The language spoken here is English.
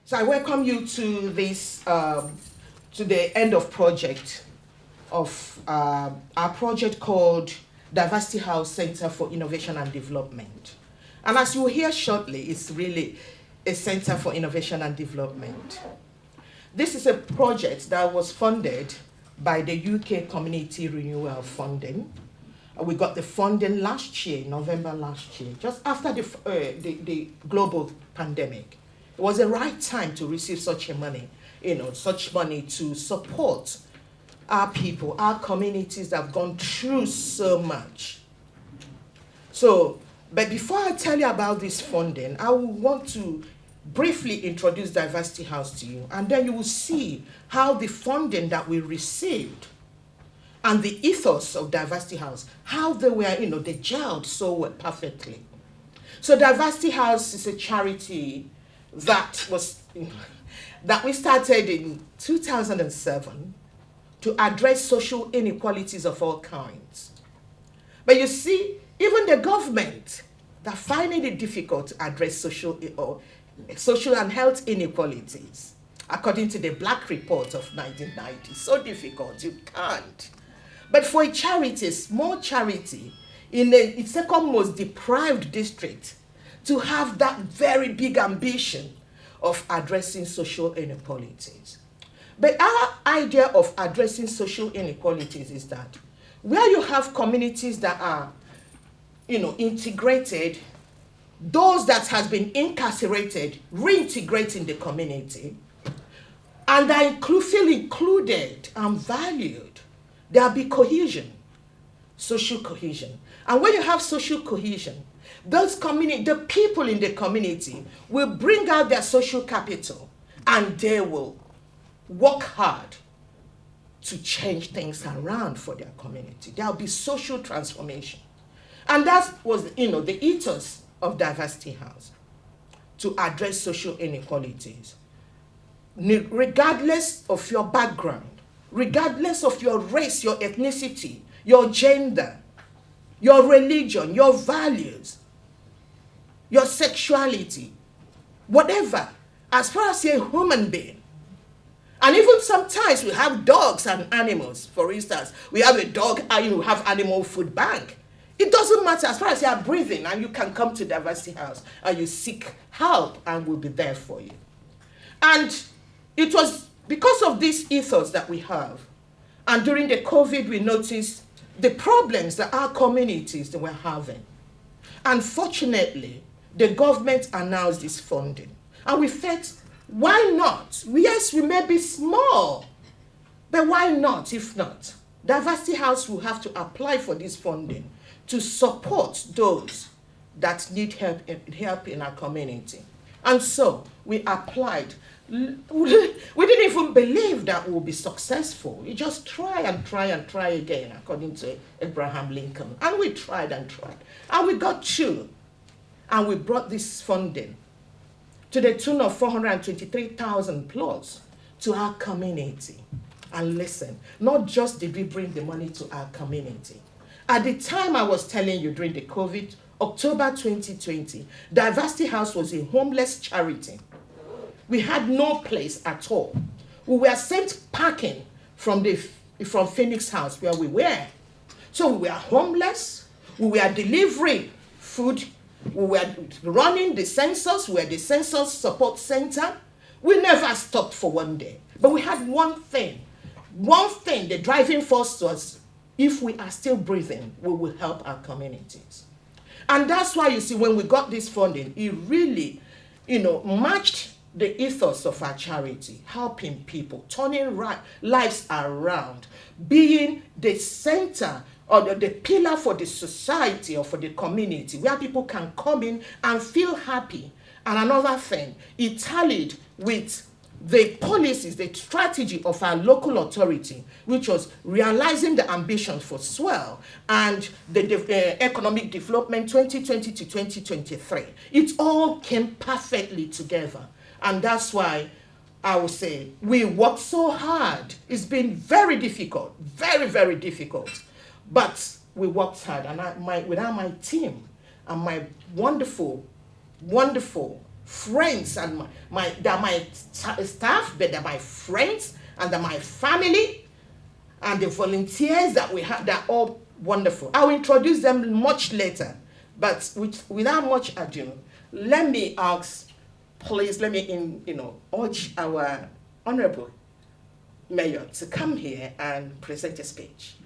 So I welcome you to this, to the end of project of our project called Diversity House Center for Innovation and Development. And as you will hear shortly, it's really a center for innovation and development. This is a project that was funded by the UK Community Renewal Funding. We got the funding last year, November last year, just after the global pandemic. It was the right time to receive such money to support our people, our communities that have gone through so much. So, but before I tell you about this funding, I want to briefly introduce Diversity House to you, and then you will see how the funding that we received and the ethos of Diversity House, how they were, they gelled so perfectly. So Diversity House is a charity that we started in 2007 to address social inequalities of all kinds. But you see, even the government that finding it difficult to address social and health inequalities, according to the Black Report of 1990, so difficult, you can't. But for a charity, a small charity, in the second most deprived district, to have that very big ambition of addressing social inequalities. But our idea of addressing social inequalities is that where you have communities that are, integrated, those that has been incarcerated, reintegrating the community, and that feel included and valued, there'll be cohesion, social cohesion. And when you have social cohesion, the people in the community will bring out their social capital and they will work hard to change things around for their community. There'll be social transformation. And that was, the ethos of Diversity House, to address social inequalities. Regardless of your background, regardless of your race, your ethnicity, your gender, your religion, your values, your sexuality, whatever, as far as you're a human being. And even sometimes we have dogs and animals. For instance, we have a dog and you have animal food bank. It doesn't matter, as far as you are breathing, and you can come to Diversity House and you seek help and we'll be there for you. And it was because of this ethos that we have, and during the COVID we noticed the problems that our communities were having. Unfortunately, the government announced this funding. And we felt, why not? Yes, we may be small, but why not? If not, Diversity House will have to apply for this funding to support those that need help in our community. And so we applied. We didn't even believe that we would be successful. We just try and try and try again, according to Abraham Lincoln. And we tried and tried. And we got through. And we brought this funding to the tune of 423,000 plus to our community. And listen, not just did we bring the money to our community. At the time I was telling you during the COVID, October 2020, Diversity House was a homeless charity. We had no place at all. We were sent packing from Phoenix House where we were. So we were homeless, we were delivering food, we were running the census, we were the census support center. We never stopped for one day. But we had one thing, the driving force was, if we are still breathing, we will help our communities. And that's why you see, when we got this funding, it really, matched the ethos of our charity, helping people, turning lives around, being the center or the pillar for the society or for the community, where people can come in and feel happy. And another thing, it tallied with the policies, the strategy of our local authority, which was realizing the ambitions for SWELL and the economic development 2020 to 2023. It all came perfectly together. And that's why I would say we worked so hard. It's been very difficult, very, very difficult. But we worked hard, and without my team and my wonderful, wonderful friends and they're my staff, but they're my friends and they're my family. And the volunteers that we have, they're all wonderful. I'll introduce them much later. But without much ado, let me ask, please, let me urge our Honorable Mayor to come here and present a speech.